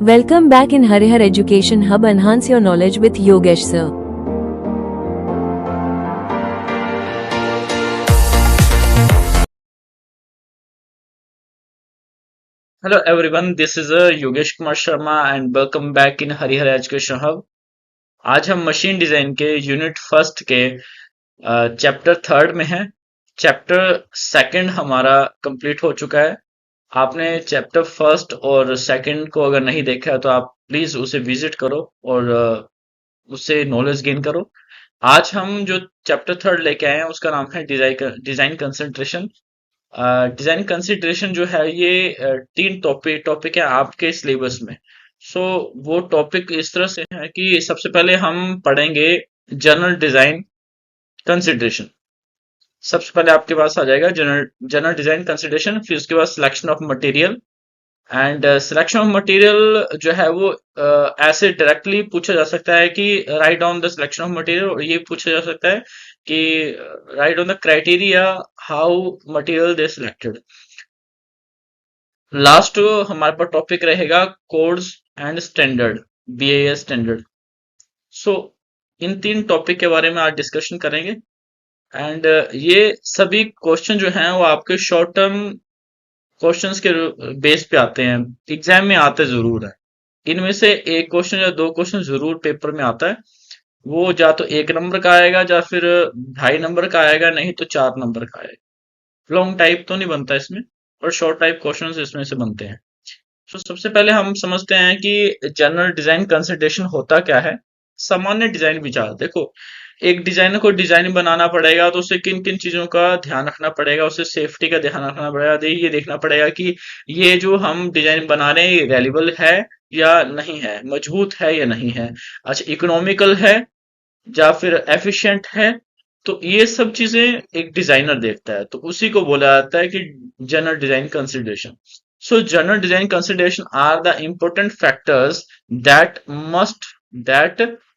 Welcome back in Harihar Education Hub. Enhance your knowledge with Yogesh sir. Hello everyone, this is Yogesh Kumar Sharma and welcome back in Harihar education hub. आज हम machine design के unit first के chapter third में हैं। Chapter second हमारा complete हो चुका है। आपने चैप्टर फर्स्ट और सेकंड को अगर नहीं देखा है तो आप प्लीज उसे विजिट करो और उससे नॉलेज गेन करो। आज हम जो चैप्टर थर्ड लेके आए हैं उसका नाम है डिजाइन कंसंट्रेशन। डिजाइन कंसिडरेशन जो है ये तीन टॉपिक है आपके सिलेबस में। सो वो टॉपिक इस तरह से है कि सबसे पहले हम पढ़ेंगे जनरल डिजाइन कंसिडरेशन। सबसे पहले आपके पास आ जाएगा जनरल जनरल डिजाइन कंसिडरेशन, फिर उसके बाद selection of material. And selection of material जो है वो ऐसे डायरेक्टली पूछा जा सकता है कि write down the selection of material, और ये पूछा जा सकता है कि write on the criteria how material they selected. Last हमारे पास टॉपिक रहेगा codes and standard, BIS standard. So इन तीन टॉपिक के बारे में आज डिस्कशन करेंगे। एंड ये सभी क्वेश्चन जो हैं वो आपके शॉर्ट टर्म क्वेश्चंस के बेस पे आते हैं, एग्जाम में आते जरूर है। इनमें से एक क्वेश्चन या दो क्वेश्चन जरूर पेपर में आता है। वो या तो 1 नंबर का आएगा या फिर 2.5 नंबर का आएगा, नहीं तो 4 नंबर का आएगा। लॉन्ग टाइप तो नहीं बनता इसमें, और शॉर्ट टाइप क्वेश्चंस इसमें से बनते हैं। तो सबसे पहले हम समझते हैं कि जनरल डिजाइन कंसिडरेशन होता क्या है। सामान्य डिजाइन विचार। देखो, एक डिजाइनर को डिजाइन बनाना पड़ेगा तो उसे किन किन चीजों का ध्यान रखना पड़ेगा, उसे सेफ्टी का ध्यान रखना पड़ेगा। ये देखना पड़ेगा कि ये जो हम डिजाइन बना रहे हैं ये वैल्यूबल है या नहीं है, मजबूत है या नहीं है, अच्छा इकोनॉमिकल है या फिर एफिशिएंट है। तो ये सब चीजें एक डिजाइनर देखता है, तो उसी को बोला जाता है कि general design consideration. So general design consideration are the important factors that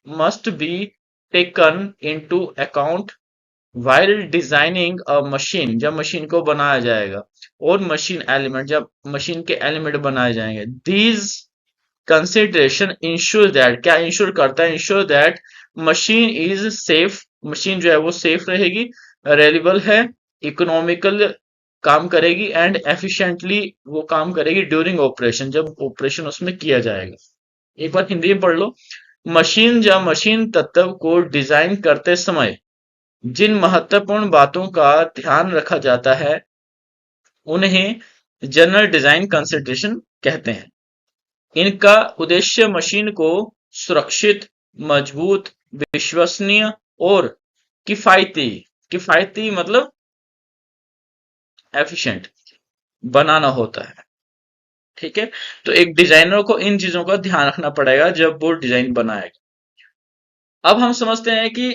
must be taken into account while designing a machine, जब मशीन को बनाया जाएगा, और मशीन एलिमेंट, जब मशीन के एलिमेंट बनाए जाएंगे। These consideration ensure that, क्या इंश्योर करता है, ensure that machine is safe, machine जो है वो सेफ रहेगी, रेलेबल है, इकोनॉमिकल काम करेगी, एंड एफिशिएंटली वो काम करेगी ड्यूरिंग ऑपरेशन, जब ऑपरेशन उसमें किया जाएगा। एक बार हिंदी में पढ़ लो। मशीन या मशीन तत्व को डिजाइन करते समय जिन महत्वपूर्ण बातों का ध्यान रखा जाता है उन्हें जनरल डिजाइन कंसिडरेशन कहते हैं। इनका उद्देश्य मशीन को सुरक्षित, मजबूत, विश्वसनीय और किफायती, किफायती मतलब एफिशिएंट बनाना होता है। ठीक है, तो एक डिजाइनर को इन चीजों का ध्यान रखना पड़ेगा जब वो डिजाइन बनाएगा। अब हम समझते हैं कि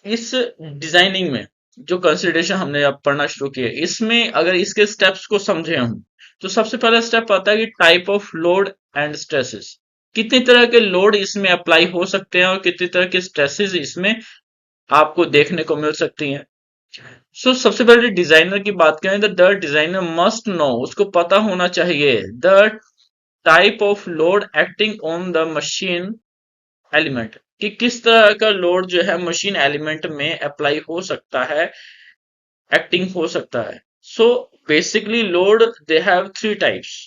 इस डिजाइनिंग में जो कंसिडरेशन हमने अब पढ़ना शुरू किया, इसमें अगर इसके स्टेप्स को समझे हम, तो सबसे पहला स्टेप आता है कि type of load and stresses. कितनी तरह के लोड इसमें अप्लाई हो सकते हैं और कितनी तरह के स्ट्रेसेस इसमें आपको देखने को मिल सकती हैं। सबसे पहले डिजाइनर की बात करें तो द डिजाइनर मस्ट नो, उसको पता होना चाहिए, the type of load acting on the machine element, कि किस तरह का लोड जो है मशीन एलिमेंट में अप्लाई हो सकता है, एक्टिंग हो सकता है। So basically load they have 3 types.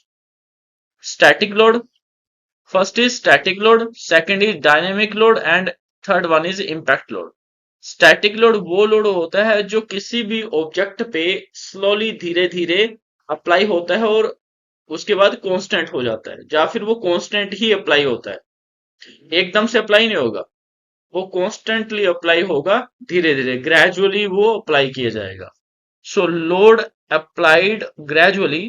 Static load, first is static load, second is dynamic load, and third one is impact load. Static load वो लोड होता है जो किसी भी ऑब्जेक्ट पे स्लोली, धीरे धीरे अप्लाई होता है और उसके बाद कांस्टेंट हो जाता है, या फिर वो कांस्टेंट ही अप्लाई होता है, एकदम से अप्लाई नहीं होगा, वो कॉन्स्टेंटली अप्लाई होगा, धीरे धीरे ग्रेजुअली वो अप्लाई किया जाएगा। सो load applied gradually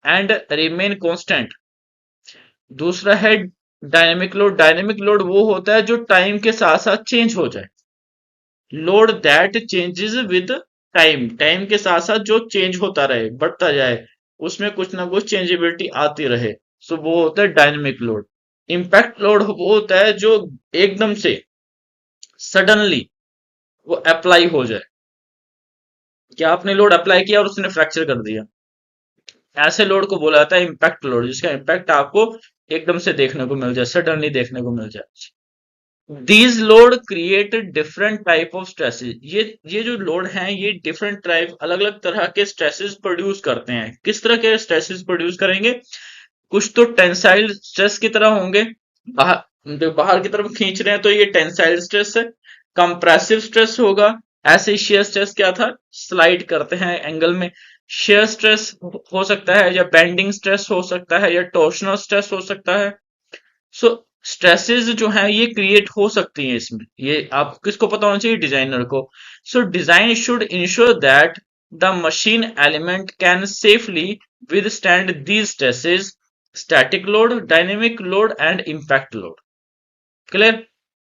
and remain constant. दूसरा है डायनेमिक लोड। डायनेमिक लोड वो होता है जो टाइम के साथ साथ चेंज हो जाए, load that changes with time, time के साथ साथ जो चेंज होता रहे, बढ़ता जाए, उसमें कुछ ना कुछ चेंजेबिलिटी आती रहे। सो वो होता है डायनेमिक लोड। इम्पैक्ट लोड वो होता है जो एकदम से सडनली वो अप्लाई हो जाए, कि आपने लोड अप्लाई किया और उसने फ्रैक्चर कर दिया, ऐसे लोड को बोला जाता है इम्पैक्ट लोड, जिसका इम्पैक्ट आपको एकदम से देखने को मिल जाए, सडनली देखने को मिल जाए। These load create different type of stresses. ये जो लोड हैं ये डिफरेंट टाइप, अलग अलग तरह के स्ट्रेसेस प्रोड्यूस करते हैं। किस तरह के स्ट्रेसेस प्रोड्यूस करेंगे? कुछ तो टेंसाइल स्ट्रेस की तरह होंगे, बाहर जो बाहर की तरफ खींच रहे हैं तो ये टेंसाइल स्ट्रेस है। कंप्रेसिव स्ट्रेस होगा। ऐसे शेयर स्ट्रेस क्या था, स्लाइड करते हैं एंगल में। शेयर स्ट्रेस हो सकता है, या बेंडिंग स्ट्रेस हो सकता है, या टॉर्शनल स्ट्रेस हो सकता है। सो स्ट्रेसेस जो है ये क्रिएट हो सकती हैं इसमें। ये आप किसको पता होना चाहिए? डिजाइनर को। So design should ensure that the machine element can safely withstand these stresses: static load, dynamic load and impact load। Clear?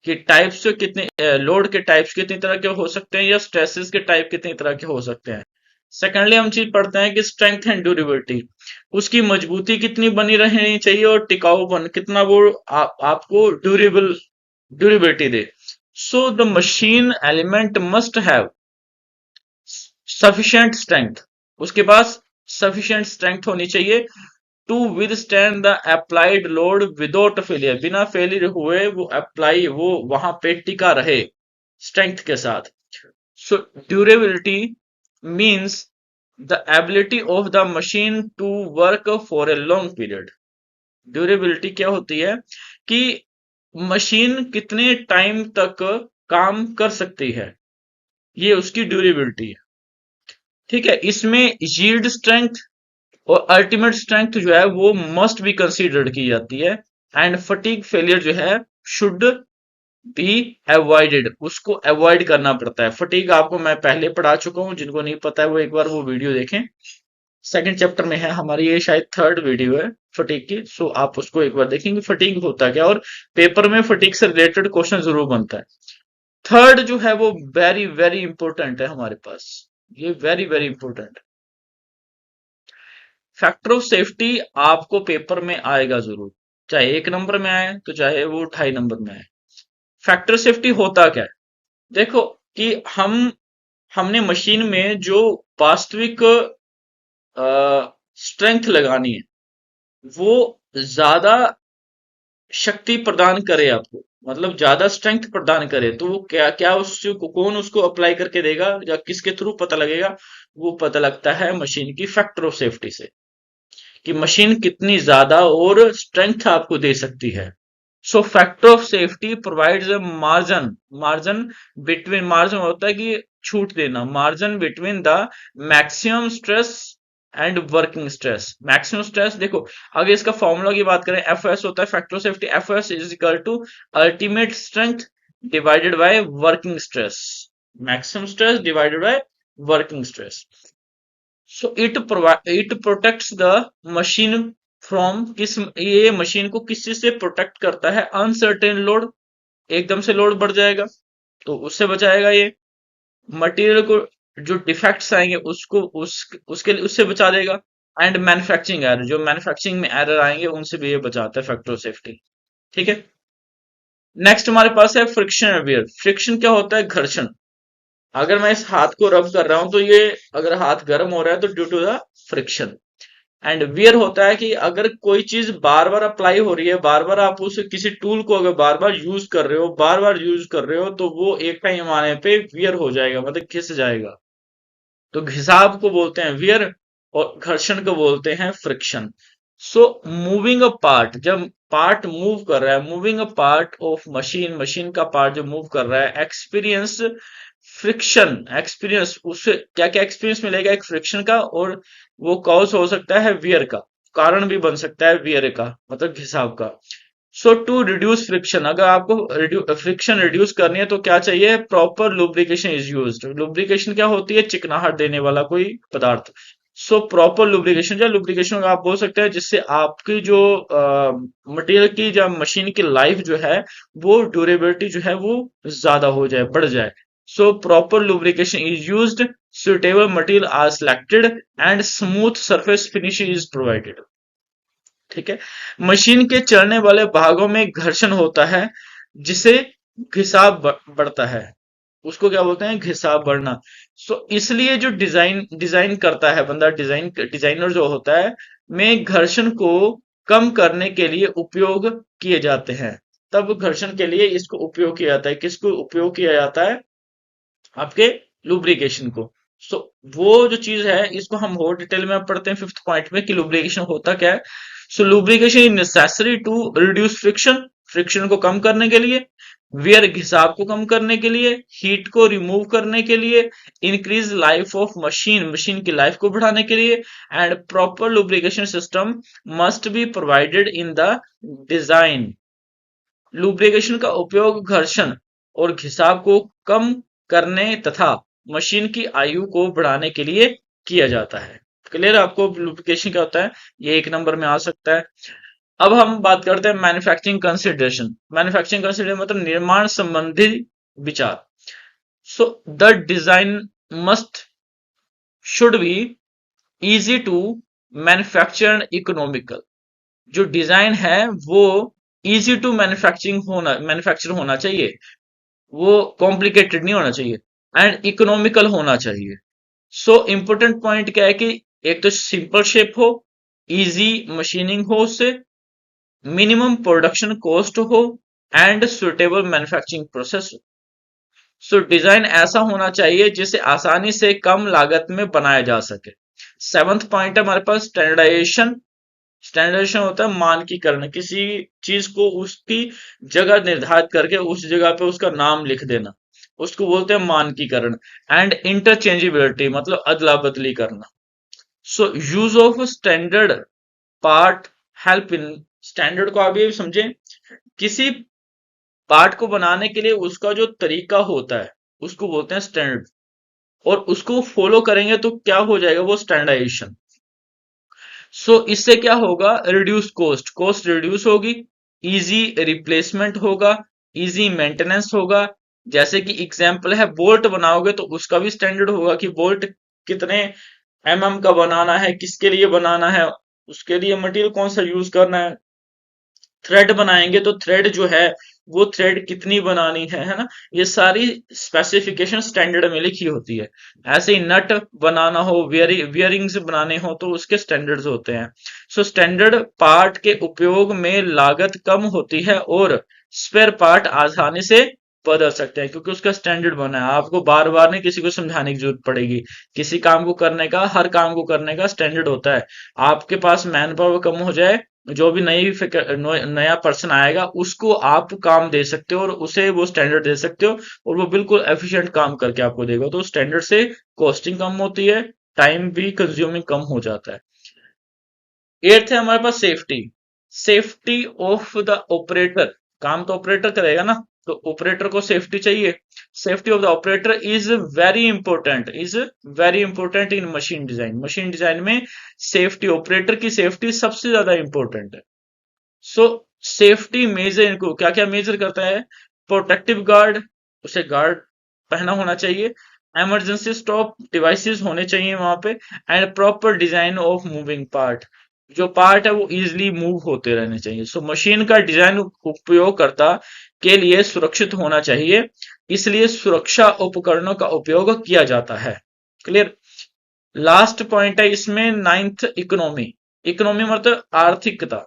कि टाइप्स कितने, लोड के टाइप्स कितनी तरह के हो सकते हैं, या स्ट्रेसेस के टाइप कितनी तरह के हो सकते हैं। सेकेंडली हम चीज पढ़ते हैं कि स्ट्रेंथ एंड ड्यूरेबिलिटी, उसकी मजबूती कितनी बनी रहनी चाहिए और टिकाऊपन कितना वो आपको ड्यूरेबिलिटी दे। So the machine element must have sufficient strength, उसके पास सफिशिएंट स्ट्रेंथ होनी चाहिए to withstand the applied load without failure, बिना फेलियर हुए वो वहां पे टिका रहे स्ट्रेंथ के साथ। So durability means the ability of the machine to work for a long period. Durability क्या होती है कि मशीन कितने टाइम तक काम कर सकती है, ये उसकी ड्यूरेबिलिटी है। ठीक है, इसमें यील्ड स्ट्रेंथ और अल्टीमेट स्ट्रेंथ जो है वो मस्ट बी कंसीडर्ड की जाती है। एंड फटीग फेलियर जो है शुड बी अवॉइडेड, उसको अवॉइड करना पड़ता है। फटीग आपको मैं पहले पढ़ा चुका हूं, जिनको नहीं पता है वो एक बार वो वीडियो देखें। सेकंड चैप्टर में है हमारी, ये शायद थर्ड वीडियो है फटीग की। सो आप उसको एक बार देखेंगे फटीग होता क्या, और पेपर में फटीग से रिलेटेड क्वेश्चन जरूर बनता है। थर्ड जो है वो वेरी वेरी इंपॉर्टेंट है हमारे पास, ये very very important. Factor of safety आपको पेपर में आएगा जरूर, चाहे 1 नंबर में आए तो चाहे वो 2.5 नंबर में आए। फैक्टर सेफ्टी होता क्या है? देखो कि हमने मशीन में जो वास्तविक स्ट्रेंथ लगानी है वो ज्यादा शक्ति प्रदान करे आपको, मतलब ज्यादा स्ट्रेंथ प्रदान करे, तो वो क्या क्या उसको कौन उसको अप्लाई करके देगा या किसके थ्रू पता लगेगा? वो पता लगता है मशीन की फैक्टर ऑफ सेफ्टी से, कि मशीन कितनी ज्यादा और स्ट्रेंथ आपको दे सकती है। So factor of safety provides a margin, margin होता है कि छूट देना, margin between the maximum stress and working stress. Maximum stress देखो, अगर इसका फॉर्मूला की बात करें, एफ एस होता है factor of safety, F S is equal to ultimate strength divided by working stress, maximum stress divided by working stress. So it protects the machine from, किस ये मशीन को किस चीज से प्रोटेक्ट करता है? अनसर्टेन लोड, एकदम से लोड बढ़ जाएगा तो उससे बचाएगा ये। मटेरियल को जो डिफेक्ट्स आएंगे उसके लिए उससे बचा देगा। एंड मैन्युफैक्चरिंग एरर, जो मैन्युफैक्चरिंग में एरर आएंगे उनसे भी ये बचाता है फैक्टर ऑफ सेफ्टी। ठीक है, नेक्स्ट हमारे पास है फ्रिक्शन अवेयर। फ्रिक्शन क्या होता है? घर्षण। अगर मैं इस हाथ को रब कर रहा हूं तो ये, अगर हाथ गर्म हो रहा है तो due to the friction. And wear होता है कि अगर कोई चीज बार बार अप्लाई हो रही है, बार बार आप उस किसी टूल को अगर बार बार यूज कर रहे हो, बार बार यूज कर रहे हो, तो वो एक टाइम आने पे वियर हो जाएगा, मतलब घिस जाएगा। तो घिसाव को बोलते हैं वियर, और घर्षण को बोलते हैं friction. So moving a part, जब पार्ट मूव कर रहा है, moving a part of machine, machine का पार्ट जो मूव कर रहा है, एक्सपीरियंस फ्रिक्शन, एक्सपीरियंस, उससे क्या क्या एक्सपीरियंस मिलेगा? एक फ्रिक्शन का, और वो कॉज हो सकता है वियर का, कारण भी बन सकता है वियर का, मतलब घिसाव का। सो टू रिड्यूस फ्रिक्शन, अगर आपको फ्रिक्शन रिड्यूस करनी है तो क्या चाहिए? Proper lubrication is used. Lubrication क्या होती है? चिकनाहट देने वाला कोई पदार्थ। सो प्रॉपर लुब्रिकेशन, या लुब्रिकेशन आप बोल सकते हैं, जिससे आपकी जो मटेरियल की या मशीन की लाइफ जो है वो ड्यूरेबिलिटी जो है वो ज्यादा हो जाए, बढ़ जाए। So proper lubrication is used, suitable material are selected and smooth surface finish is provided। ठीक है, मशीन के चलने वाले भागों में घर्षण होता है जिसे घिसाव बढ़ता है, उसको क्या बोलते हैं? घिसाव बढ़ना। सो इसलिए जो डिजाइन डिजाइन करता है बंदा, डिजाइनर जो होता है, में घर्षण को कम करने के लिए उपयोग किए जाते हैं। तब घर्षण के लिए इसको उपयोग किया जाता है। किसको उपयोग किया जाता है? आपके लुब्रिकेशन को। सो वो जो चीज है इसको हम और डिटेल में अब पढ़ते हैं फिफ्थ पॉइंट में कि लुब्रिकेशन होता क्या है। So lubrication is necessary to reduce friction, friction को कम करने के लिए, वियर घिसाव को कम करने के लिए, हीट को रिमूव करने के लिए, increase life of machine, machine की लाइफ को बढ़ाने के लिए, and proper lubrication system must be provided in the design. Lubrication का उपयोग घर्षण और घिसाव को कम करने तथा मशीन की आयु को बढ़ाने के लिए किया जाता है। क्लियर? आपको लुब्रिकेशन क्या होता है ये एक नंबर में आ सकता है। अब हम बात करते हैं मैन्युफैक्चरिंग कंसिडरेशन। मैन्युफैक्चरिंग कंसिडरेशन मतलब निर्माण संबंधी विचार। So the design must should be easy to manufacture and economical. जो डिजाइन है वो इजी टू मैन्युफैक्चर होना चाहिए, वो कॉम्प्लिकेटेड नहीं होना चाहिए, एंड इकोनॉमिकल होना चाहिए। सो इंपॉर्टेंट पॉइंट क्या है कि एक तो सिंपल शेप हो, इजी मशीनिंग हो उससे, मिनिमम प्रोडक्शन कॉस्ट हो, एंड सुटेबल मैन्युफैक्चरिंग प्रोसेस हो। सो डिजाइन ऐसा होना चाहिए जिसे आसानी से कम लागत में बनाया जा सके। सेवंथ पॉइंट है हमारे पास स्टैंडर्डाइजेशन। स्टैंडर्डाइजेशन होता है मानकीकरण, किसी चीज को उसकी जगह निर्धारित करके उस जगह पे उसका नाम लिख देना, उसको बोलते हैं मानकीकरण। एंड इंटरचेंजेबिलिटी मतलब अदला बदली करना। So use of standard part help in, standard को आप ये समझें, किसी पार्ट को बनाने के लिए उसका जो तरीका होता है उसको बोलते हैं स्टैंडर्ड, और उसको फॉलो करेंगे तो क्या हो जाएगा? वो स्टैंडर्डाइजेशन। सो इससे क्या होगा? रिड्यूस कॉस्ट, कॉस्ट रिड्यूस होगी, इजी रिप्लेसमेंट होगा, इजी मेंटेनेंस होगा। जैसे कि एग्जांपल है, बोल्ट बनाओगे तो उसका भी स्टैंडर्ड होगा कि बोल्ट कितने का बनाना है, किसके लिए बनाना है, उसके लिए मटेरियल कौन सा यूज करना है। थ्रेड बनाएंगे तो थ्रेड जो है वो थ्रेड कितनी बनानी है ना, ये सारी स्पेसिफिकेशन स्टैंडर्ड में लिखी होती है। ऐसे ही नट बनाना हो, वियरिंग्स बनाने हो तो उसके स्टैंडर्ड्स होते हैं। सो स्टैंडर्ड पार्ट के उपयोग में लागत कम होती है और स्पेयर पार्ट आसानी से बदल सकते हैं क्योंकि उसका स्टैंडर्ड बना है। आपको बार बार नहीं किसी को समझाने की जरूरत पड़ेगी। किसी काम को करने का, हर काम को करने का स्टैंडर्ड होता है। आपके पास मैन पावर कम हो जाए, जो भी नया पर्सन आएगा उसको आप काम दे सकते हो और उसे वो स्टैंडर्ड दे सकते हो और वो बिल्कुल एफिशिएंट काम करके आपको देगा। तो स्टैंडर्ड से कॉस्टिंग कम होती है, टाइम भी कंज्यूमिंग कम हो जाता है। एट्थ है हमारे पास safety. Safety of the operator, काम तो ऑपरेटर करेगा ना, तो ऑपरेटर को सेफ्टी चाहिए। Safety of the operator is very important, is very important in machine design. Machine design में सेफ्टी, ऑपरेटर की सेफ्टी सबसे ज्यादा इंपॉर्टेंट है। सो सेफ्टी मेजर को क्या क्या मेजर करता है? प्रोटेक्टिव गार्ड, उसे गार्ड पहना होना चाहिए, इमरजेंसी स्टॉप डिवाइसेस होने चाहिए वहां पे, and proper design of moving part, जो पार्ट है वो इजिली मूव होते रहने चाहिए। सो मशीन का डिजाइन उपयोगकर्ता के लिए सुरक्षित होना चाहिए, इसलिए सुरक्षा उपकरणों का उपयोग किया जाता है। क्लियर? लास्ट पॉइंट है इसमें नाइन्थ, इकोनॉमी। इकोनॉमी मतलब आर्थिकता।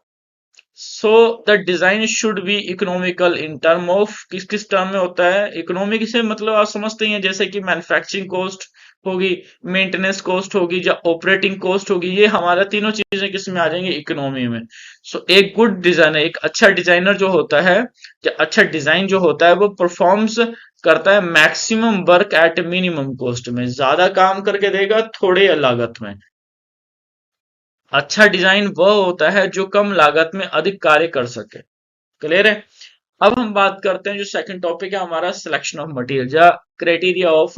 So the design should be economical in term of, किस किस टर्म में होता है इकोनॉमिक से? मतलब आप समझते हैं जैसे कि मैन्युफैक्चरिंग कॉस्ट होगी, मेंटेनेंस कॉस्ट होगी या ऑपरेटिंग कॉस्ट होगी, ये हमारा तीनों चीजें किस में आ जाएंगे? इकोनॉमी में। सो एक गुड डिजाइनर, एक अच्छा डिजाइनर जो होता है या अच्छा डिजाइन जो होता है वो परफॉर्म्स करता है maximum work at minimum cost में, ज्यादा काम करके देगा थोड़े लागत में। अच्छा डिजाइन वह होता है जो कम लागत में अधिक कार्य कर सके। क्लियर है? अब हम बात करते हैं जो सेकंड टॉपिक है हमारा, सिलेक्शन ऑफ मटेरियल या criteria of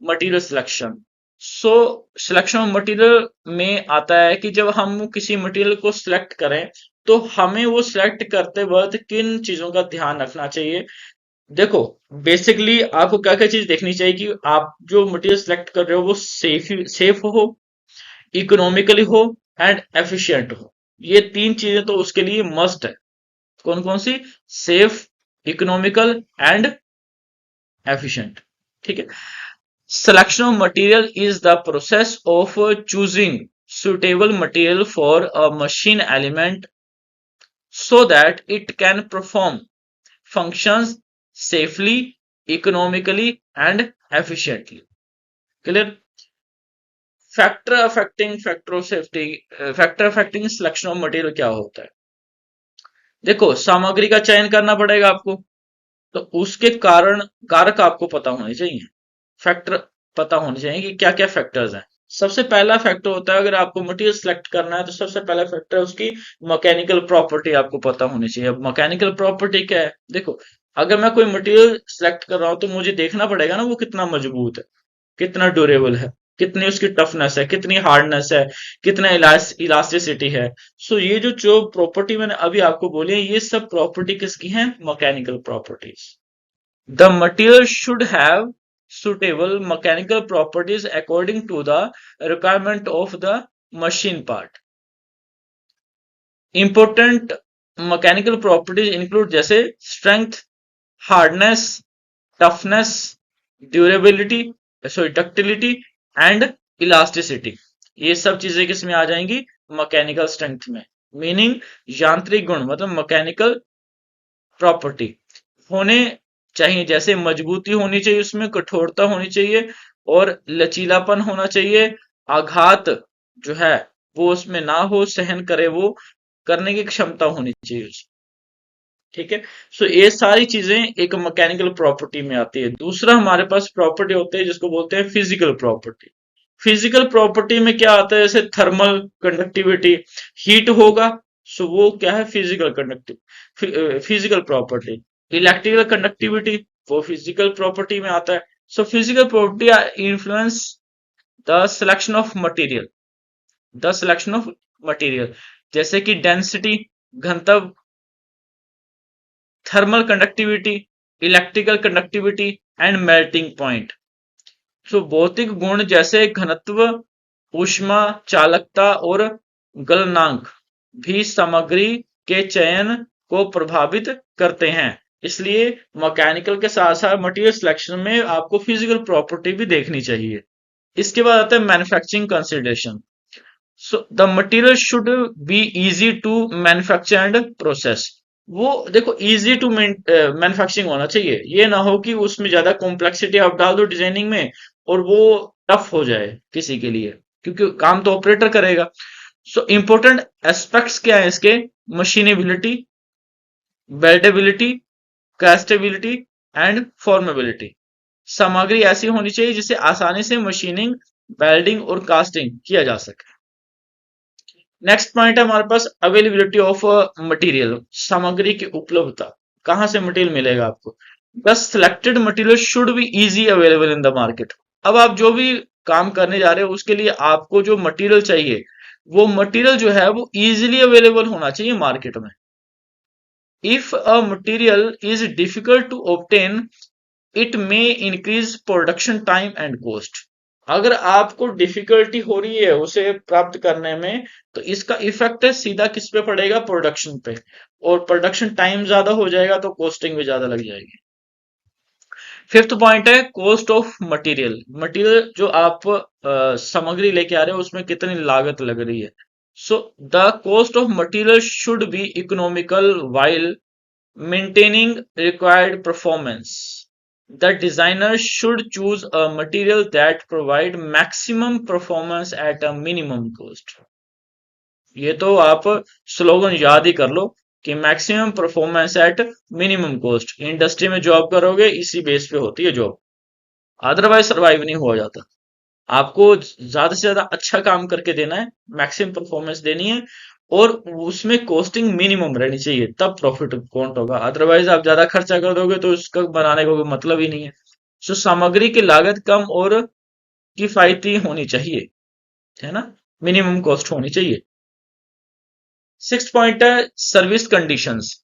material selection. So selection of material में आता है कि जब हम किसी मटेरियल को सिलेक्ट करें तो हमें वो सिलेक्ट करते वक्त किन चीजों का ध्यान रखना चाहिए। देखो, बेसिकली आपको क्या क्या चीज देखनी चाहिए कि आप जो मटेरियल सिलेक्ट कर रहे हो वो सेफ हो, इकोनॉमिकली हो, एंड एफिशिएंट हो। ये तीन चीजें तो उसके लिए मस्ट है। कौन कौन सी? Safe, economical and efficient. ठीक है। Selection of material is the process of choosing suitable material for a machine element so that it can perform functions safely, economically, and efficiently. Clear? Factor affecting selection of material क्या होता है? देखो, सामग्री का चयन करना पड़ेगा आपको, तो उसके कारण कारक आपको पता होने चाहिए, फैक्टर पता होने चाहिए कि क्या क्या फैक्टर्स हैं। सबसे पहला फैक्टर होता है, अगर आपको मटेरियल सिलेक्ट करना है तो सबसे पहला फैक्टर है उसकी मैकेनिकल प्रॉपर्टी आपको पता होनी चाहिए। अब मैकेनिकल प्रॉपर्टी क्या है? देखो, अगर मैं कोई मटेरियल सिलेक्ट कर रहा हूं तो मुझे देखना पड़ेगा ना वो कितना मजबूत है, कितना ड्यूरेबल है, कितनी उसकी टफनेस है, कितनी हार्डनेस है, कितना इलास्टिसिटी है। सो ये जो प्रॉपर्टी मैंने अभी आपको बोली है, ये सब प्रॉपर्टी किसकी हैं? Mechanical properties. The material should have suitable mechanical properties according to the requirement of the machine part. Important mechanical properties include जैसे strength, hardness, toughness, durability, sorry ductility and elasticity. ये सब चीजें किस में आ जाएंगी? मैकेनिकल स्ट्रेंथ में। Meaning यांत्रिक गुण, मतलब मैकेनिकल प्रॉपर्टी होने चाहिए। जैसे मजबूती होनी चाहिए, उसमें कठोरता होनी चाहिए और लचीलापन होना चाहिए। आघात जो है वो उसमें ना हो, सहन करे, वो करने की क्षमता होनी चाहिए उसमें। ठीक है, सो ये सारी चीजें एक मैकेनिकल प्रॉपर्टी में आती है। दूसरा हमारे पास प्रॉपर्टी होती है जिसको बोलते हैं फिजिकल प्रॉपर्टी। फिजिकल प्रॉपर्टी में क्या आता है? जैसे थर्मल कंडक्टिविटी, हीट होगा, सो वो क्या है? Physical property. इलेक्ट्रिकल कंडक्टिविटी, वो फिजिकल प्रॉपर्टी में आता है। So physical property influence the selection of material, the selection of material, जैसे कि डेंसिटी, घनत्व, thermal conductivity, electrical conductivity and melting point. So भौतिक गुण जैसे घनत्व, ऊष्मा, चालकता और गलनांक भी सामग्री के चयन को प्रभावित करते हैं। इसलिए मैकेनिकल के साथ साथ मटेरियल सिलेक्शन में आपको फिजिकल प्रॉपर्टी भी देखनी चाहिए। इसके बाद आता है manufacturing consideration. So the material should be easy to manufacture and process. वो देखो, इजी टू मैन्युफैक्चरिंग होना चाहिए। ये ना हो कि उसमें ज्यादा कॉम्प्लेक्सिटी आप डाल दो डिजाइनिंग में और वो टफ हो जाए किसी के लिए, क्योंकि काम तो ऑपरेटर करेगा। सो इंपॉर्टेंट एस्पेक्ट्स क्या है इसके? Machinability, weldability, castability and formability. सामग्री ऐसी होनी चाहिए जिसे आसानी से मशीनिंग, वेल्डिंग और कास्टिंग किया जा सके। नेक्स्ट पॉइंट है हमारे पास अवेलेबिलिटी ऑफ मटेरियल, सामग्री की उपलब्धता। कहां से मटेरियल मिलेगा आपको? The selected material should be easy available in the market. अब आप जो भी काम करने जा रहे हो उसके लिए आपको जो मटेरियल चाहिए, वो मटेरियल जो है वो इजीली अवेलेबल होना चाहिए मार्केट में। If a material is difficult to obtain, it may increase production time and cost. अगर आपको डिफिकल्टी हो रही है उसे प्राप्त करने में, तो इसका इफेक्ट सीधा किस पे पड़ेगा? प्रोडक्शन पे। और प्रोडक्शन टाइम ज्यादा हो जाएगा तो कॉस्टिंग भी ज्यादा लग जाएगी। फिफ्थ पॉइंट है कॉस्ट ऑफ मटेरियल। मटेरियल जो आप सामग्री लेके आ रहे हो उसमें कितनी लागत लग रही है। So the cost of material should be economical while maintaining required performance. The designer should choose a material that provide maximum performance at a minimum cost. ये तो आप स्लोगन याद ही कर लो कि maximum performance at minimum cost. Industry में job करोगे इसी base पे होती है जॉब, अदरवाइज सर्वाइव नहीं हुआ जाता। आपको ज्यादा से ज्यादा अच्छा काम करके देना है, मैक्सिमम परफॉर्मेंस देनी है और उसमें कॉस्टिंग मिनिमम रहनी चाहिए, तब प्रॉफिट काउंट होगा। अदरवाइज आप ज्यादा खर्चा कर दोगे तो उसका बनाने का कोई मतलब ही नहीं है। सो सामग्री की लागत कम और किफायती होनी चाहिए, है ना, मिनिमम कॉस्ट होनी चाहिए। सिक्स पॉइंट है सर्विस कंडीशंस।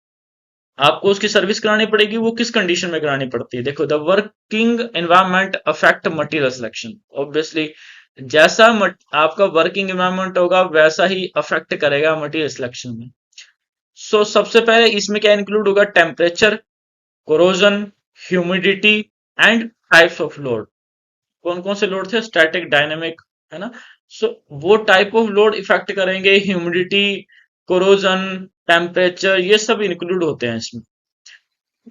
आपको उसकी सर्विस करानी पड़ेगी, वो किस कंडीशन में करानी पड़ती है? देखो, the working environment affect material selection. Obviously जैसा आपका वर्किंग एनवायरमेंट होगा वैसा ही अफेक्ट करेगा मटेरियल सिलेक्शन में। सो सबसे पहले इसमें क्या इंक्लूड होगा? Temperature, corrosion, humidity and types of load. कौन कौन से लोड थे? स्टैटिक, डायनेमिक, है ना। सो वो टाइप ऑफ लोड इफेक्ट करेंगे। ह्यूमिडिटी, कोरोजन, टेम्परेचर, ये सब इंक्लूड होते हैं इसमें।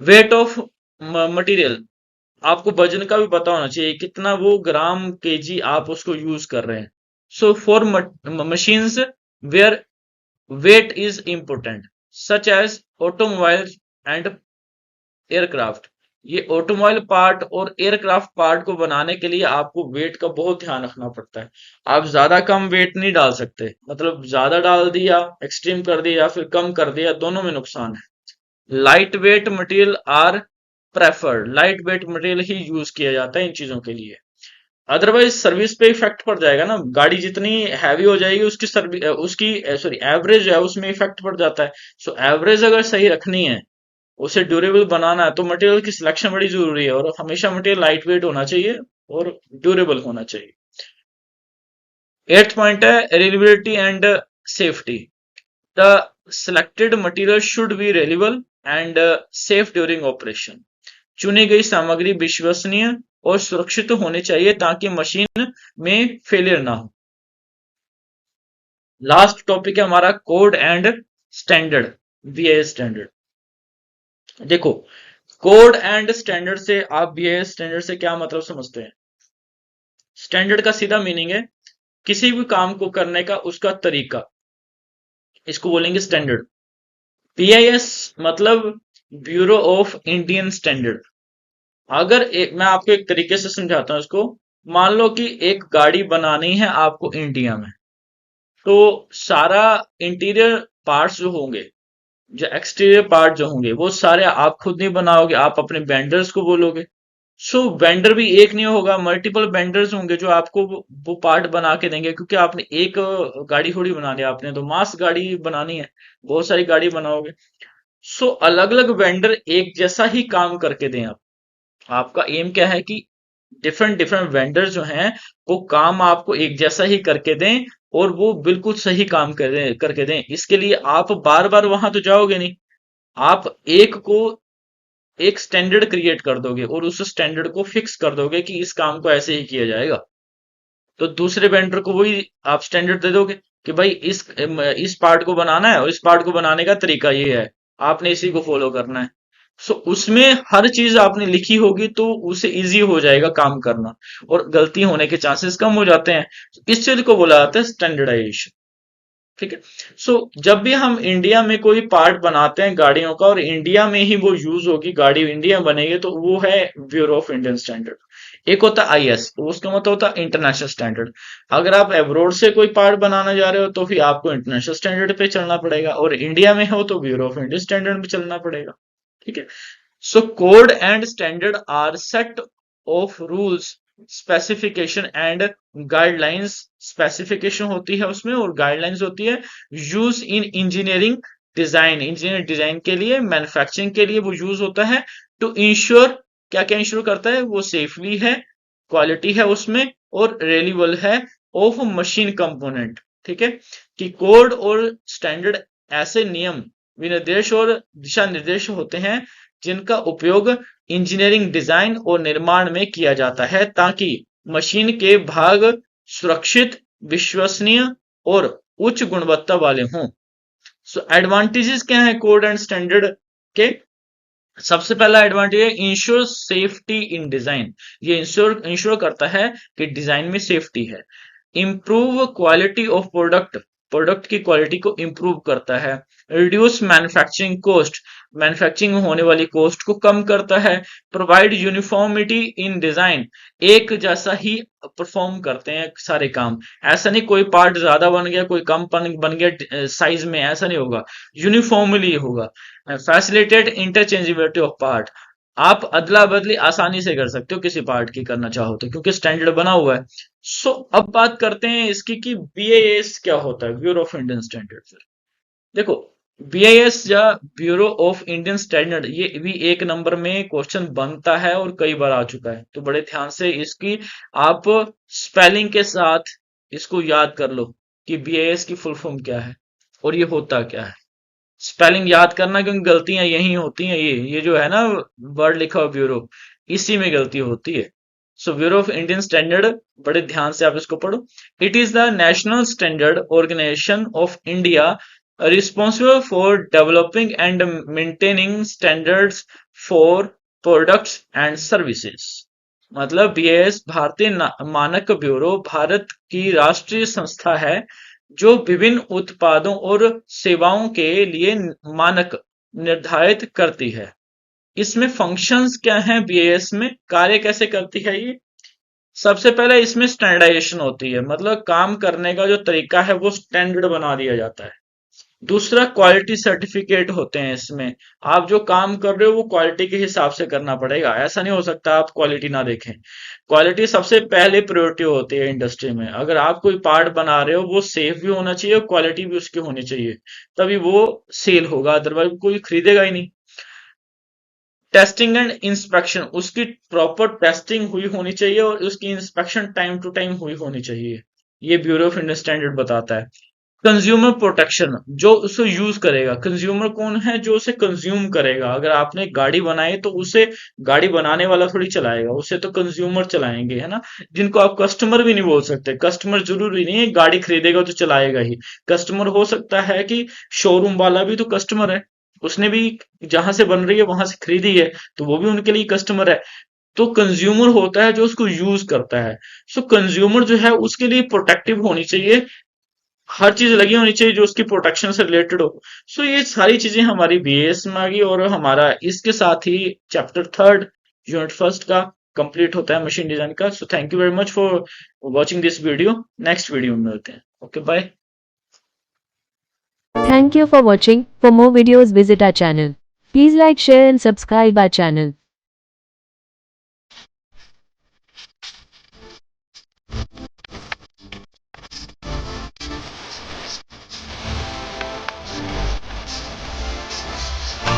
वेट ऑफ मटेरियल, आपको वजन का भी पता होना चाहिए, कितना वो ग्राम केजी आप उसको यूज कर रहे हैं। So for machines where weight is important, such as automobile and aircraft. ये ऑटोमोबाइल पार्ट और एयरक्राफ्ट पार्ट को बनाने के लिए आपको वेट का बहुत ध्यान रखना पड़ता है। आप ज्यादा कम वेट नहीं डाल सकते, मतलब ज्यादा डाल दिया, एक्सट्रीम कर दिया, या फिर कम कर दिया, दोनों में नुकसान है। Light weight material are preferred, light weight material ही यूज किया जाता है इन चीजों के लिए। अदरवाइज सर्विस पे इफेक्ट पड़ जाएगा ना, गाड़ी जितनी हैवी हो जाएगी उसकी सर्विस, उसकी सॉरी एवरेज है उसमें इफेक्ट पड़ जाता है। सो एवरेज अगर सही रखनी है, उसे ड्यूरेबल बनाना है, तो मटेरियल की सिलेक्शन बड़ी जरूरी है, और हमेशा मटेरियल लाइट वेट होना चाहिए और ड्यूरेबल होना चाहिए। एट्थ पॉइंट है reliability and safety. The selected material should B reliable and safe during operation. चुनी गई सामग्री विश्वसनीय और सुरक्षित होनी चाहिए ताकि मशीन में फेलियर ना हो। लास्ट टॉपिक है हमारा code and standard, BIS standard. देखो, कोड एंड स्टैंडर्ड से आप बीआईएस स्टैंडर्ड से क्या मतलब समझते हैं? स्टैंडर्ड का सीधा मीनिंग है किसी भी काम को करने का उसका तरीका, इसको बोलेंगे स्टैंडर्ड। बीआईएस मतलब ब्यूरो ऑफ इंडियन स्टैंडर्ड। अगर मैं आपको एक तरीके से समझाता हूं इसको। मान लो कि एक गाड़ी बनानी है आपको इंडिया में, तो सारा इंटीरियर पार्ट्स जो होंगे, जो एक्सटीरियर पार्ट जो होंगे, वो सारे आप खुद नहीं बनाओगे, आप अपने वेंडर्स को बोलोगे। सो वेंडर भी एक नहीं होगा, मल्टीपल वेंडर्स होंगे जो आपको वो पार्ट बना के देंगे, क्योंकि आपने एक गाड़ी थोड़ी बनानी है, आपने तो मास गाड़ी बनानी है, बहुत सारी गाड़ी बनाओगे। सो अलग अलग वेंडर एक जैसा ही काम करके दें आप। आपका एम क्या है कि डिफरेंट डिफरेंट वेंडर जो हैं वो काम आपको एक जैसा ही करके दें, और वो बिल्कुल सही काम करके दें। इसके लिए आप बार बार वहां तो जाओगे नहीं, आप एक को एक स्टैंडर्ड क्रिएट कर दोगे और उस स्टैंडर्ड को फिक्स कर दोगे कि इस काम को ऐसे ही किया जाएगा। तो दूसरे वेंडर को वही आप स्टैंडर्ड दे दोगे कि भाई इस पार्ट को बनाना है और इस पार्ट को बनाने का तरीका ये है, आपने इसी को फॉलो करना है। सो उसमें हर चीज आपने लिखी होगी तो उसे इजी हो जाएगा काम करना, और गलती होने के चांसेस कम हो जाते हैं। इस चीज को बोला जाता है स्टैंडर्डाइजेशन। ठीक है। सो जब भी हम इंडिया में कोई पार्ट बनाते हैं गाड़ियों का, और इंडिया में ही वो यूज होगी, गाड़ी इंडिया में बनेगी, तो वो है ब्यूरो ऑफ इंडियन स्टैंडर्ड। एक होता है आईएस, उसका मतलब होता है इंटरनेशनल स्टैंडर्ड। अगर आप अब्रोड से कोई पार्ट बनाना जा रहे हो तो फिर आपको इंटरनेशनल स्टैंडर्ड पे चलना पड़ेगा, और इंडिया में हो तो ब्यूरो ऑफ इंडियन स्टैंडर्ड में चलना पड़ेगा। ठीक है। So code and standard are set of rules, specification and guidelines. Specification होती है उसमें और गाइडलाइंस होती है। Use in engineering design, engineering design के लिए, मैन्युफैक्चरिंग के लिए वो यूज होता है। टू इंश्योर, क्या क्या इंश्योर करता है वो? सेफली है, क्वालिटी है उसमें, और रिलायबल है ऑफ मशीन कंपोनेंट। ठीक है। कि कोड और स्टैंडर्ड ऐसे नियम, विनिर्देश और दिशा निर्देश होते हैं जिनका उपयोग इंजीनियरिंग डिजाइन और निर्माण में किया जाता है ताकि मशीन के भाग सुरक्षित, विश्वसनीय और उच्च गुणवत्ता वाले हों। सो एडवांटेजेस क्या है कोड एंड स्टैंडर्ड के? सबसे पहला एडवांटेज है इंश्योर सेफ्टी इन डिजाइन। ये इंश्योर करता है कि डिजाइन में सेफ्टी है। Improve quality of product, product की क्वालिटी को इंप्रूव करता है। रिड्यूस मैन्युफैक्चरिंग कॉस्ट, मैन्युफैक्चरिंग होने वाली कॉस्ट को कम करता है। प्रोवाइड यूनिफॉर्मिटी इन डिजाइन, एक जैसा ही परफॉर्म करते हैं सारे काम। ऐसा नहीं कोई पार्ट ज्यादा बन गया कोई कम बन गया साइज में, ऐसा नहीं होगा, यूनिफॉर्मली होगा। फैसिलिटेट इंटरचेंजेबिलिटी ऑफ पार्ट, आप अदला बदली आसानी से कर सकते हो किसी पार्ट की करना चाहो तो, क्योंकि स्टैंडर्ड बना हुआ है। सो अब बात करते हैं इसकी कि बीआईएस क्या होता है, ब्यूरो ऑफ इंडियन स्टैंडर्ड। देखो, बीआईएस या ब्यूरो ऑफ इंडियन स्टैंडर्ड, ये भी एक नंबर में क्वेश्चन बनता है और कई बार आ चुका है, तो बड़े ध्यान से इसकी आप स्पेलिंग के साथ इसको याद कर लो कि बीआईएस की फुल फॉर्म क्या है और ये होता क्या है। स्पेलिंग याद करना, क्योंकि गलतियां यही होती हैं। ये जो है ना वर्ड लिखा हुआ ब्यूरो, इसी में गलती होती है। So bureau of Indian standard, बड़े ध्यान से आप इसको पढ़ो। It is the national standard organisation of India responsible for developing and maintaining standards for products and services। मतलब बीएएस भारतीय मानक ब्यूरो भारत की राष्ट्रीय संस्था है जो विभिन्न उत्पादों और सेवाओं के लिए मानक निर्धारित करती है। इसमें फंक्शंस क्या हैं, बीएएस में कार्य कैसे करती है ये? सबसे पहले इसमें स्टैंडर्डाइजेशन होती है, मतलब काम करने का जो तरीका है वो स्टैंडर्ड बना दिया जाता है। दूसरा, क्वालिटी सर्टिफिकेट होते हैं इसमें। आप जो काम कर रहे हो वो क्वालिटी के हिसाब से करना पड़ेगा, ऐसा नहीं हो सकता आप क्वालिटी ना देखें। क्वालिटी सबसे पहले प्रायोरिटी होती है इंडस्ट्री में। अगर आप कोई पार्ट बना रहे हो वो सेफ भी होना चाहिए और क्वालिटी भी उसकी होनी चाहिए, तभी वो सेल होगा, अदरवाइज कोई खरीदेगा ही नहीं। टेस्टिंग एंड इंस्पेक्शन, उसकी प्रॉपर टेस्टिंग हुई होनी चाहिए और उसकी इंस्पेक्शन टाइम टू टाइम हुई होनी चाहिए, ये ब्यूरो ऑफ इंडियन स्टैंडर्ड बताता है। कंज्यूमर प्रोटेक्शन, जो उसे यूज करेगा, कंज्यूमर कौन है, जो उसे कंज्यूम करेगा। अगर आपने गाड़ी बनाई तो उसे गाड़ी बनाने वाला थोड़ी चलाएगा, उसे तो कंज्यूमर चलाएंगे, है ना, जिनको आप कस्टमर भी नहीं बोल सकते। कस्टमर जरूरी नहीं है गाड़ी खरीदेगा तो चलाएगा ही, कस्टमर हो सकता है कि शोरूम वाला भी तो कस्टमर है, उसने भी जहां से बन रही है वहां से खरीदी है, तो वो भी उनके लिए कस्टमर है। तो कंज्यूमर होता है जो उसको यूज करता है। सो कंज्यूमर जो है उसके लिए प्रोटेक्टिव होनी चाहिए, हर चीज लगी होनी चाहिए जो उसकी प्रोटेक्शन से रिलेटेड हो। सो ये सारी चीजें हमारी बीएस में आ गई और हमारा इसके साथ ही चैप्टर 3 यूनिट 1 का कंप्लीट होता है मशीन डिजाइन का। So thank you very much for watching this video. Next video में मिलते हैं। Okay, bye. Thank you for watching. For more videos, visit our channel. Please like, share, and subscribe our channel.